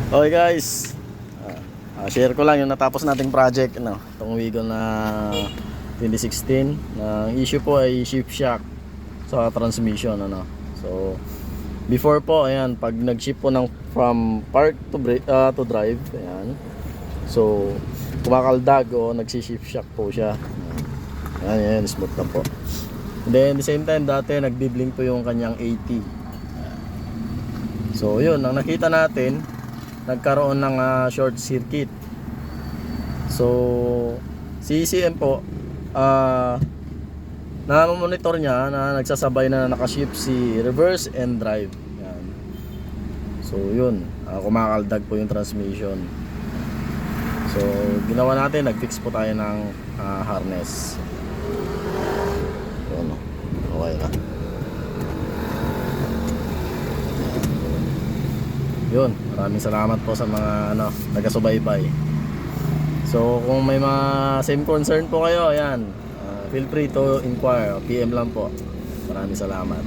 Okay guys, share ko lang yung natapos nating project, itong Wigo na 2016. Ang issue po ay shift shock sa transmission, So before po, ayan, pag nag-shift po from park to drive, ayan, so kumakaldag o nagsi-shift shock po siya. Ayan, smooth na po. And then the same time, dati nagbi-blink po yung kanyang 80. So yun, ang nakita natin, nagkaroon ng short circuit. So CCM po, na-monitor niya na nagsasabay na nakashift si reverse and drive. Yan. So yun, kumakaldag po yung transmission. So ginawa natin, nag-fix po tayo ng harness. Yun, okay na. Yun, maraming salamat po sa mga taga-subaybay. So kung may mga same concern po kayo, ayan, feel free to inquire, PM lang po. Maraming salamat.